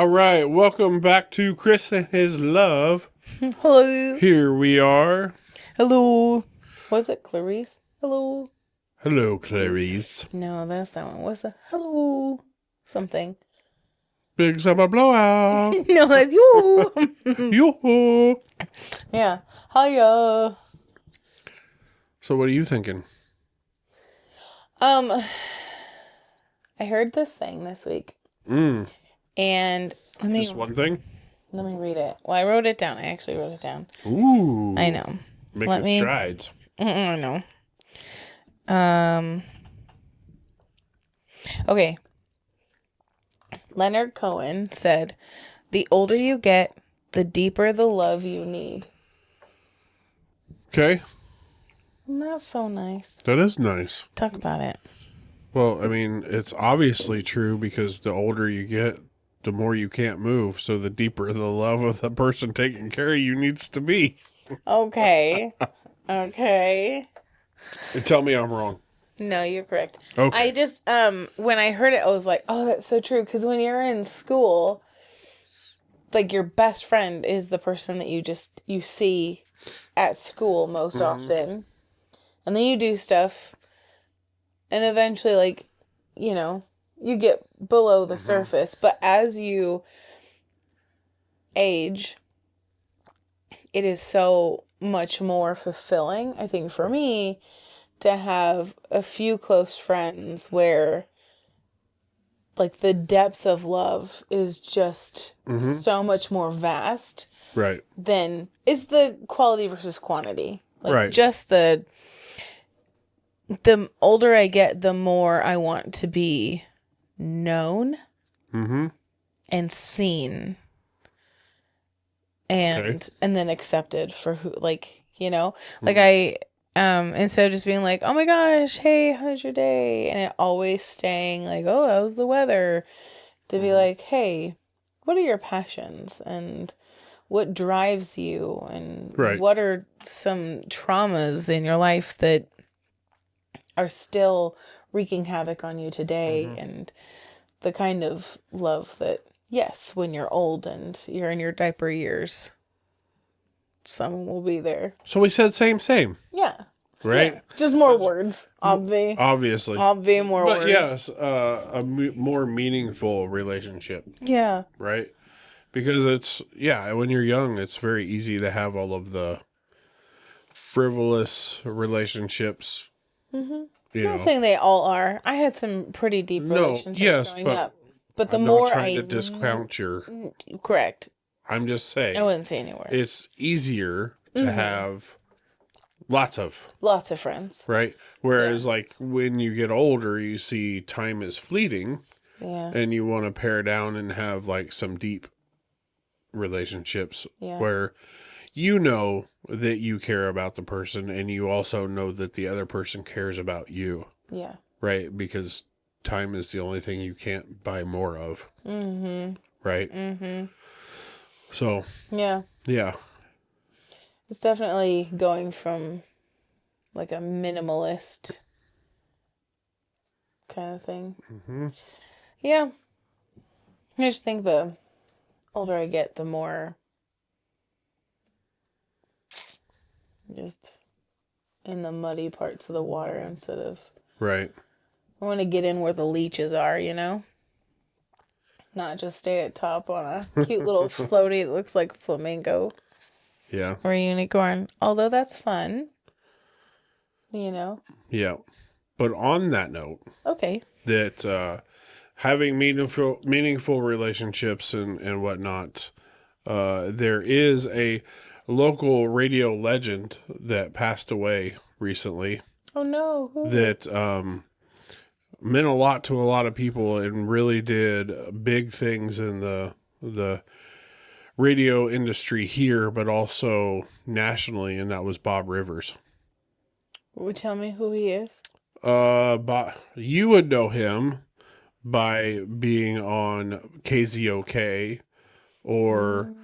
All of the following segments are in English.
All right, welcome back to Chris and His Love. Hello. Here we are. Hello. Was it Clarice? Hello. Hello, Clarice. No, that's that one. What's the hello? Something. Big summer blowout. No, that's you. Yoo-hoo. Yeah. Hiya. So what are you thinking? I heard this thing this week. And Just one thing? let me read it. Well, I wrote it down. I actually wrote it down. Ooh. I know. Making strides. I know. Okay. Leonard Cohen said, "The older you get, the deeper the love you need." Okay. And that's so nice. That is nice. Talk about it. Well, I mean, it's obviously true because the older you get, the more you can't move. So the deeper the love of the person taking care of you needs to be. Okay. Okay. Tell me I'm wrong. No, you're correct. Okay. I just, when I heard it, I was like, oh, that's so true. Because when you're in school, like your best friend is the person that you see at school most often. And then you do stuff. And eventually, like, you get below the surface. But as you age, it is so much more fulfilling, I think, for me, to have a few close friends where, like, the depth of love is just so much more vast. Right. Than it's the quality versus quantity. Like, right. Just the older I get, the more I want to be known and seen and then accepted for who, like, like I instead of just being like, oh my gosh, hey, how's your day, and it always staying like, oh, how's the weather, to be like, hey, what are your passions and what drives you, and what are some traumas in your life that are still wreaking havoc on you today, and the kind of love that, yes, when you're old and you're in your diaper years, someone will be there. So we said same. Yeah. Right? Yeah. Just more words. Obviously. More words. But yes, a more meaningful relationship. Yeah. Right? Because it's, when you're young, it's very easy to have all of the frivolous relationships. I'm not saying they all are. I had some pretty deep relationships growing up. But the I'm more not trying to discount your... Correct. I'm just saying. I wouldn't say anywhere. It's easier to have lots of friends. Right? Whereas, like, when you get older, you see time is fleeting. Yeah. And you want to pare down and have, like, some deep relationships where you know that you care about the person and you also know that the other person cares about you. Yeah. Right? Because time is the only thing you can't buy more of. Right? So. Yeah. It's definitely going from, like, a minimalist kind of thing. Yeah. I just think the older I get, the more just in the muddy parts of the water instead of... Right. I want to get in where the leeches are, Not just stay at top on a cute little floaty that looks like a flamingo. Yeah. Or a unicorn. Although that's fun. Yeah. But on that note. Okay. That having meaningful relationships and whatnot, there is a local radio legend that passed away recently. Oh, no. That meant a lot to a lot of people and really did big things in the radio industry here, but also nationally, and that was Bob Rivers. Would you tell me who he is? You would know him by being on KZOK or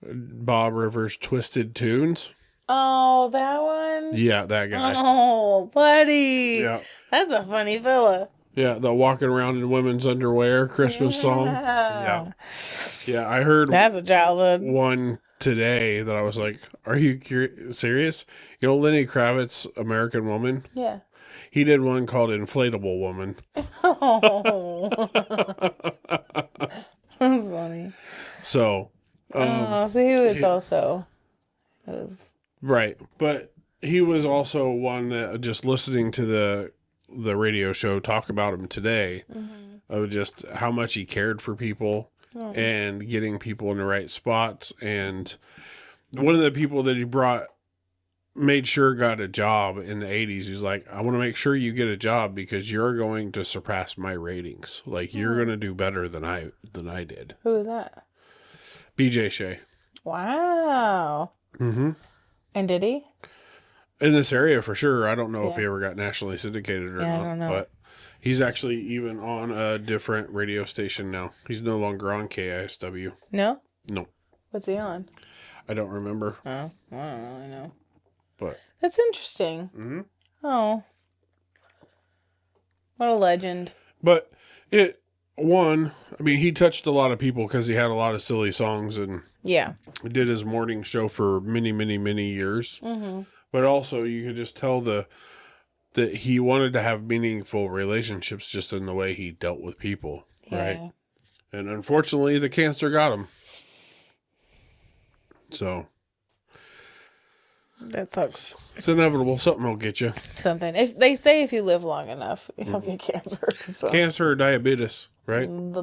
Bob Rivers' Twisted Tunes. Oh, that one? Yeah, that guy. Oh, buddy. Yeah. That's a funny fella. Yeah, the walking around in women's underwear Christmas song. Yeah. Yeah, I heard That's a childhood. one today that I was like, are you serious? You know, Lenny Kravitz, American Woman? Yeah. He did one called Inflatable Woman. Oh. That's funny. So, So he was also. It was. right. But he was also one that just listening to the radio show talk about him today of just how much he cared for people and getting people in the right spots. And one of the people that he made sure got a job in the 80s. He's like, I want to make sure you get a job because you're going to surpass my ratings. Like you're going to do better than I did. Who was that? BJ Shea. Wow. Mm-hmm. And did he? In this area for sure. I don't know if he ever got nationally syndicated or not. I don't know. But he's actually even on a different radio station now. He's no longer on KISW. No? No. What's he on? I don't remember. Oh, I don't really know. But that's interesting. Mm-hmm. Oh. What a legend. But I mean, he touched a lot of people because he had a lot of silly songs and did his morning show for many, many, many years. Mm-hmm. But also, you could just tell that he wanted to have meaningful relationships just in the way he dealt with people, right? And unfortunately, the cancer got him. So that sucks. It's inevitable. Something will get you. Something. If they say if you live long enough, you'll get cancer. So. Cancer or diabetes, right? The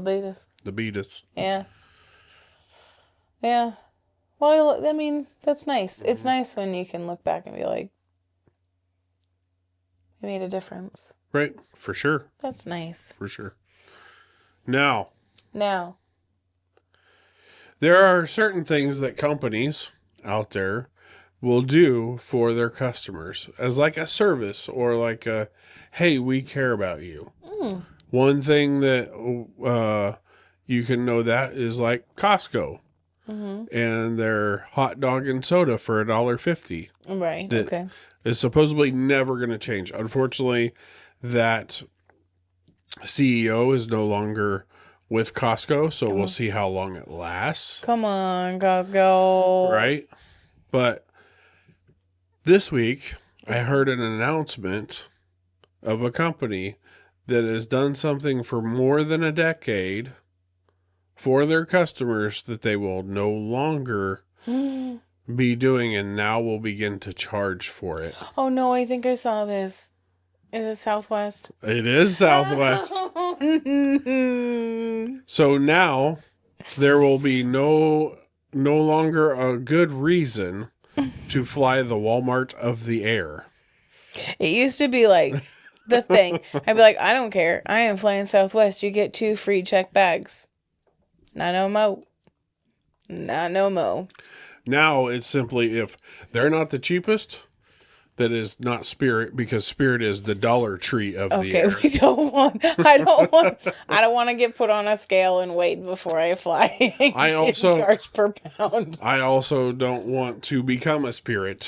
beatus. Yeah. Yeah. Well, I mean, that's nice. Mm-hmm. It's nice when you can look back and be like, you made a difference. Right. For sure. That's nice. For sure. Now. There are certain things that companies out there will do for their customers as like a service or like a, hey, we care about you. Mm. One thing that you can know that is like Costco. Mm-hmm. And their hot dog and soda for $1.50. Right. That is supposedly never going to change. Unfortunately, that CEO is no longer with Costco, so we'll see how long it lasts. Come on, Costco. Right? But this week, I heard an announcement of a company that has done something for more than a decade for their customers that they will no longer be doing and now will begin to charge for it. Oh no, I think I saw this. Is it Southwest? It is Southwest. So now there will be no longer a good reason to fly the Walmart of the air. It used to be like the thing. I'd be like, I don't care. I am flying Southwest. You get 2 free check bags. Not no mo. Not no mo. Now it's simply if they're not the cheapest, that is not Spirit, because Spirit is the Dollar Tree of the air. Okay, I don't want to get put on a scale and wait before I fly. I also charged per pound. I also don't want to become a Spirit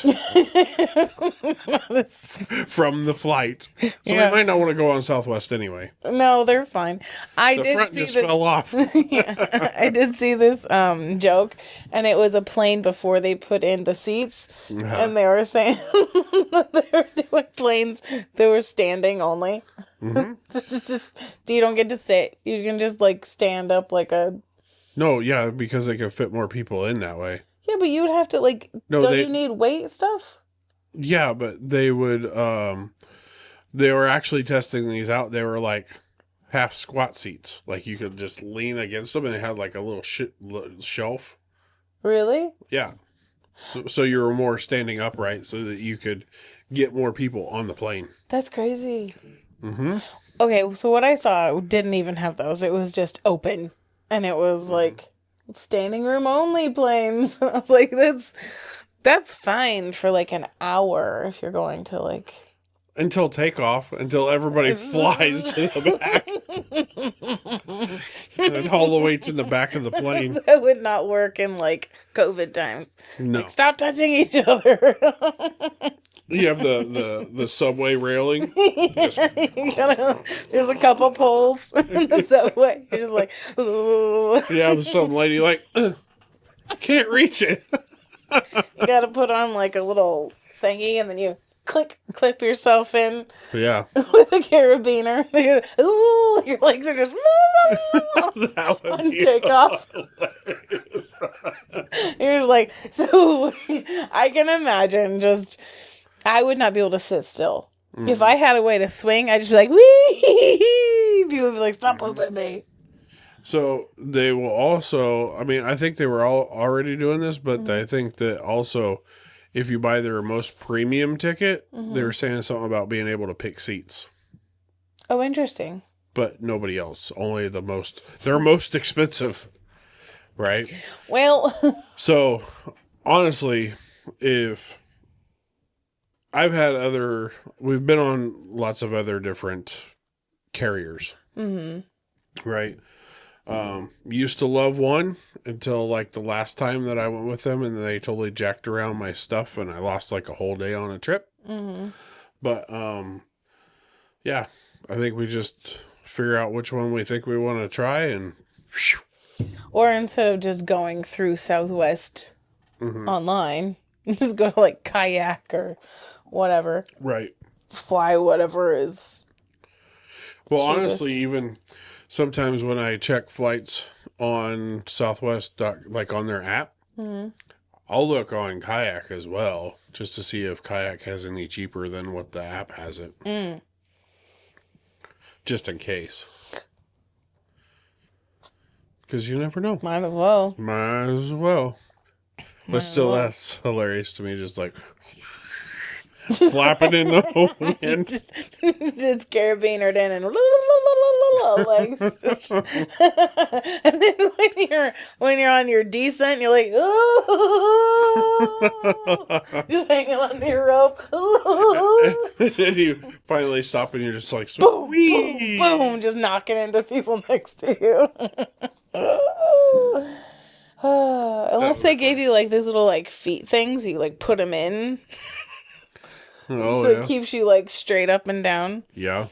from the flight. So we might not want to go on Southwest anyway. No, they're fine. The front just fell off. I did see this joke, and it was a plane before they put in the seats, and they were saying they were doing planes that were standing only. Mm-hmm. You don't get to sit. You can just like stand up like a. No, yeah, because they can fit more people in that way. Yeah, but you would have to like. No, don't you need weight stuff? Yeah, but they would. They were actually testing these out. They were like half squat seats. Like you could just lean against them, and it had like a little shelf. Really? Yeah. So you were more standing upright so that you could get more people on the plane. That's crazy. Mm-hmm. Okay, so what I saw didn't even have those. It was just open. And it was like standing room only planes. I was like, that's fine for like an hour if you're going to like... Until takeoff, until everybody flies to the back. And all the way to the back of the plane. That would not work in like COVID times. No. Like, stop touching each other. You have the subway railing. Just, There's a couple poles in the subway. You're just like, ooh. yeah, some lady like, can't reach it. You gotta put on like a little thingy and then you clip yourself in Yeah. with a carabiner. Ooh, your legs are just That would on be takeoff. hilarious. You're like, so I can imagine just, I would not be able to sit still. If I had a way to swing, I'd just be like, wee! People would be like, stop pooping me. So they will also, I mean, I think they were all already doing this, but I think that also if you buy their most premium ticket, they were saying something about being able to pick seats. Oh, interesting. But nobody else, only they're most expensive, right? Well, So honestly, if we've been on lots of other different carriers, right? Used to love one until like the last time that I went with them, and they totally jacked around my stuff, and I lost like a whole day on a trip. But yeah, I think we just figure out which one we think we want to try, and or instead of just going through Southwest online, just go to like kayak or whatever, right. fly whatever is. Well, cheapest. honestly, even sometimes when I check flights on Southwest, like on their app, I'll look on Kayak as well, just to see if Kayak has any cheaper than what the app has it. Just in case. Because you never know. Might as well. Might as well. But still, that's hilarious to me, just like flapping in the wind. Just carabinered in and legs. And then when you're on your descent, you're like, oh, just hanging on to your rope. And then you finally stop and you're just like, Boom, sweet. boom, boom, just knocking into people next to you. Unless they gave you like these little like feet things, you like put them in. Oh, So yeah. it keeps you like straight up and down. Yeah.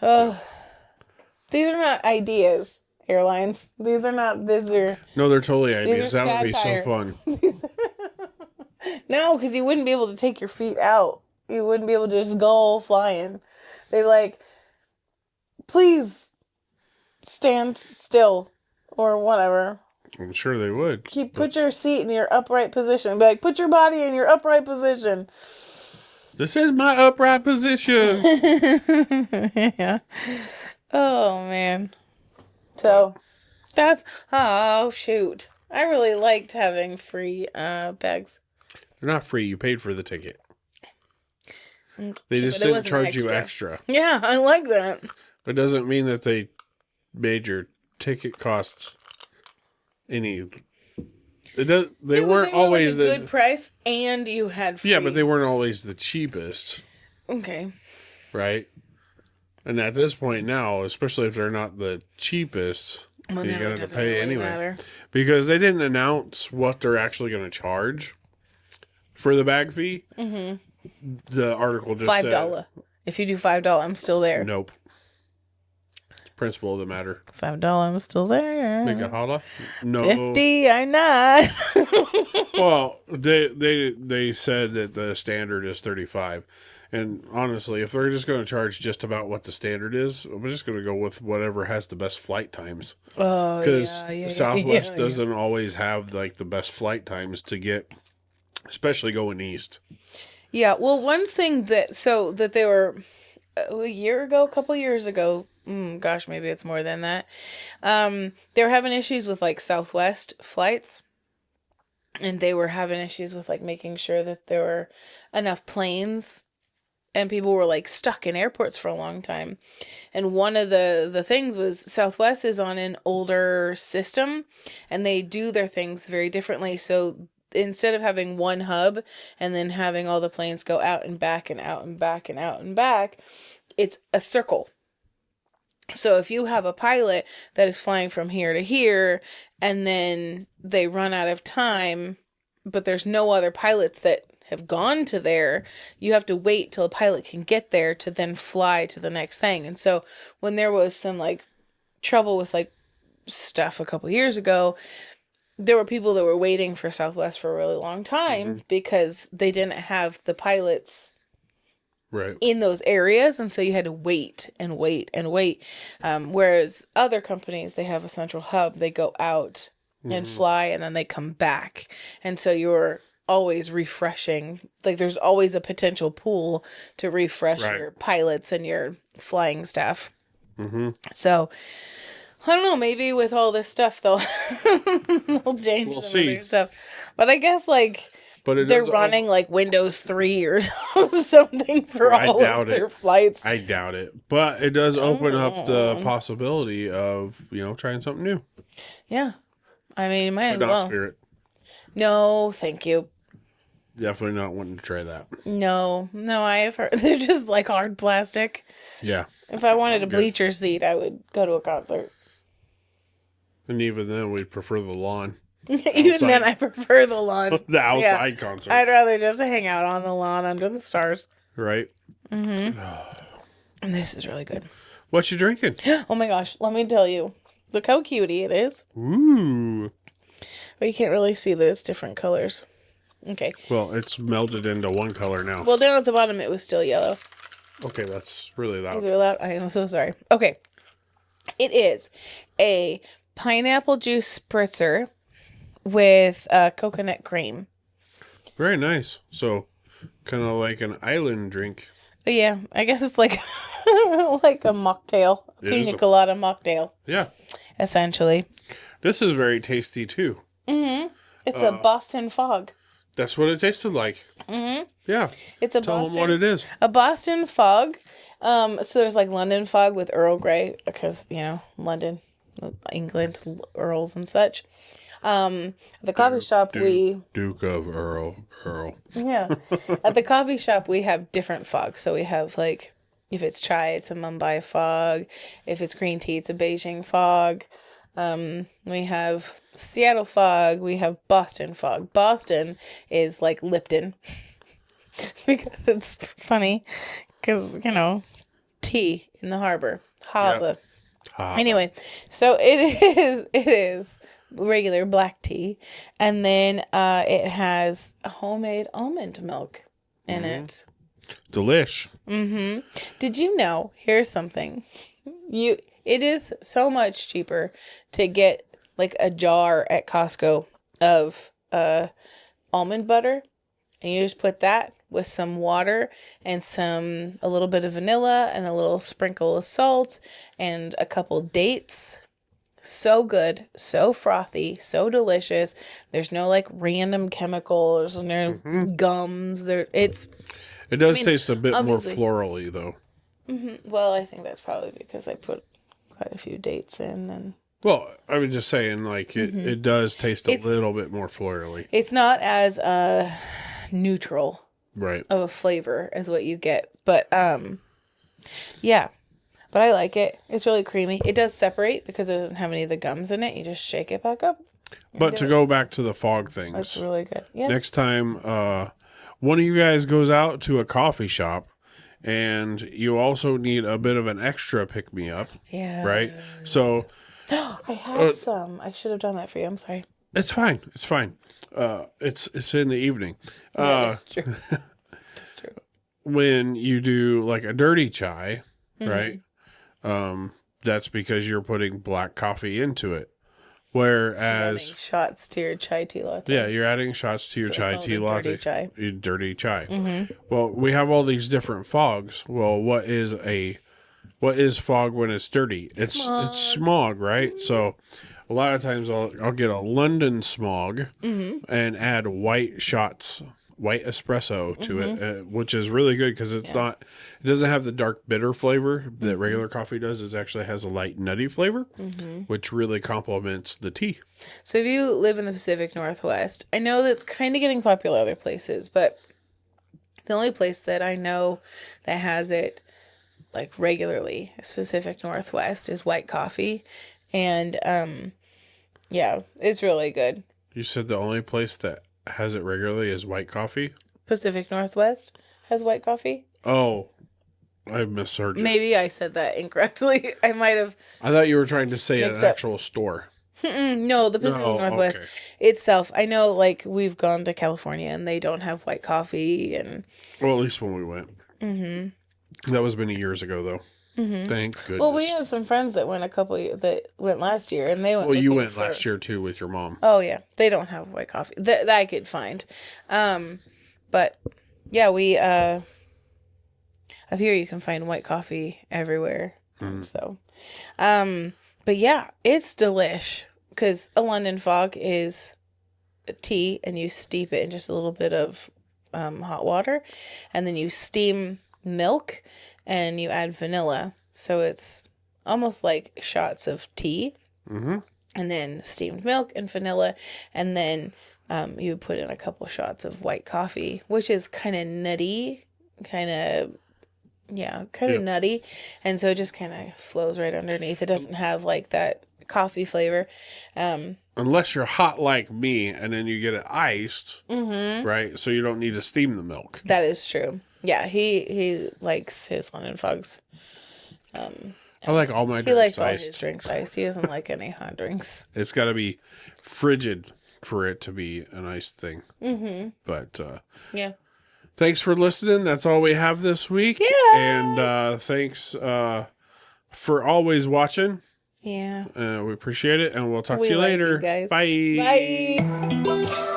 These are not ideas, airlines. These are. No, they're totally ideas. are That would be so satire. fun. No, because you wouldn't be able to take your feet out. You wouldn't be able to just go flying. They're like, please stand still or whatever. I'm sure they would. Put your seat in your upright position. Be like, put your body in your upright position. This is my upright position. Yeah. Oh, man. So, oh, shoot. I really liked having free bags. They're not free. You paid for the ticket. They just But it didn't wasn't charge you extra. Yeah, I like that. It doesn't mean that they made your ticket costs any. They weren't always like a good price, and you had free. Yeah, but they weren't always the cheapest. Okay. Right? And at this point now, especially if they're not the cheapest, Well, you now it got to doesn't pay really anyway. matter. Because they didn't announce what they're actually going to charge for the bag fee. The article just $5. said, If you do $5, I'm still there. nope. Principle of the matter. $5, I'm still there. Make a holla? No. 50, I'm not. Well, they said that the standard is 35. And honestly, if they're just going to charge just about what the standard is, I'm just going to go with whatever has the best flight times. Oh, Because yeah, Southwest doesn't always have like the best flight times to get, especially going east. Yeah, well, one thing that they were a couple years ago, gosh, maybe it's more than that. They were having issues with like Southwest flights, and they were having issues with like making sure that there were enough planes, and people were like stuck in airports for a long time. And one of the things was Southwest is on an older system, and they do their things very differently. So instead of having one hub and then having all the planes go out and back and out and back and out and back, it's a circle. So if you have a pilot that is flying from here to here and then they run out of time, but there's no other pilots that have gone to there, you have to wait till a pilot can get there to then fly to the next thing. And so when there was some like trouble with like stuff a couple years ago, there were people that were waiting for Southwest for a really long time because they didn't have the pilots in those areas, and so you had to wait and wait and wait. Whereas other companies, they have a central hub, they go out and fly, and then they come back, and so you're always refreshing. Like there's always a potential pool to refresh your pilots and your flying staff. So I don't know, maybe with all this stuff they'll change some other stuff. But I guess like they're running like Windows 3 or something for all of their flights. I doubt it. But it does open up the possibility of, trying something new. Yeah. I mean, might as well. Spirit. No, thank you. Definitely not wanting to try that. No, I've heard they're just like hard plastic. Yeah. If I wanted a bleacher seat, I would go to a concert. And even then, we'd prefer the lawn. Even then, I prefer the lawn. The outside concert. I'd rather just hang out on the lawn under the stars. Right. And this is really good. What you drinking? Oh my gosh, let me tell you. Look how cutie it is. Ooh. But you can't really see that it's different colors. Okay. Well, it's melded into one color now. Well, down at the bottom, it was still yellow. Okay, that's really loud. Is it loud? I am so sorry. Okay. It is a pineapple juice spritzer with coconut cream. Very nice. So, kind of like an island drink. Yeah, I guess it's like like a mocktail. Pina colada mocktail. Yeah. Essentially. This is very tasty, too. It's a Boston fog. That's what it tasted like. Yeah. It's a Tell Boston. them what it is. A Boston fog. So there's like London fog with Earl Grey because, London, England, Earls and such. The coffee shop Duke of Earl. Yeah. At the coffee shop we have different fogs. So we have like, if it's chai, it's a Mumbai fog. If it's green tea, it's a Beijing fog. We have Seattle fog. We have Boston fog. Boston is like Lipton because it's funny because, tea in the harbor. Harbor. Yep. Anyway, so it is regular black tea. And then it has homemade almond milk in it. Delish. Did you know? Here's something. It is so much cheaper to get like a jar at Costco of almond butter, and you just put that with some water and a little bit of vanilla and a little sprinkle of salt and a couple dates. So good, so frothy, so delicious. There's no like random chemicals, there's no gums. It does taste a bit more florally, though. Well, I think that's probably because I put quite a few dates in. And well, I was just saying, like, it does taste a little bit more florally. It's not as neutral of a flavor as what you get. But, yeah. But I like it. It's really creamy. It does separate because it doesn't have any of the gums in it. You just shake it back up. But to go back to the fog things. That's really good. Yeah. Next time, one of you guys goes out to a coffee shop and you also need a bit of an extra pick-me-up. Yeah. Right? So... I have some. I should have done that for you. I'm sorry. It's fine. It's fine. It's in the evening. Yeah, that's true. That's true. When you do like a dirty chai, right? That's because you're putting black coffee into it. Whereas shots to your chai tea latte. Yeah, you're adding shots to your chai tea latte. Dirty chai. Dirty chai. Well, we have all these different fogs. Well, what is fog when it's dirty? It's smog, right? So a lot of times I'll get a London smog and add white espresso to it, which is really good because it doesn't have the dark bitter flavor that regular coffee does. It actually has a light nutty flavor, which really complements the tea. So if you live in the Pacific Northwest, I know that's kind of getting popular other places, but the only place that I know that has it like regularly, Pacific Northwest, is white coffee. And yeah, it's really good. You said the only place that has it regularly is white coffee? Pacific Northwest has white coffee. Oh, I misheard you. Maybe I said that incorrectly. I might have I thought you were trying to say an mixed up. actual store. No, the Pacific No, Northwest okay. itself. I know, like, we've gone to California and they don't have white coffee, and Well, at least when we went. That was many years ago, though. Thank goodness. well, we had some friends that went that went last year, and they went. Well, you looking went last year too with your mom. Oh yeah, they don't have white coffee that I could find, but yeah, we up here you can find white coffee everywhere. So, but yeah, it's delish because a London fog is a tea, and you steep it in just a little bit of hot water, and then you steam milk, and you add vanilla, so it's almost like shots of tea. And then steamed milk and vanilla, and then you would put in a couple shots of white coffee, which is kind of nutty, nutty, and so it just kind of flows right underneath. It doesn't have like that coffee flavor. Unless you're hot like me, and then you get it iced, right? So you don't need to steam the milk. That is true. Yeah, he likes his London fogs. I like all my He drinks likes all iced. his drinks iced. He doesn't like any hot drinks. It's got to be frigid for it to be a nice thing. But Yeah. thanks for listening. That's all we have this week. Yeah. And thanks for always watching. Yeah. We appreciate it, and we'll talk We to you like later. you guys. Bye. Bye.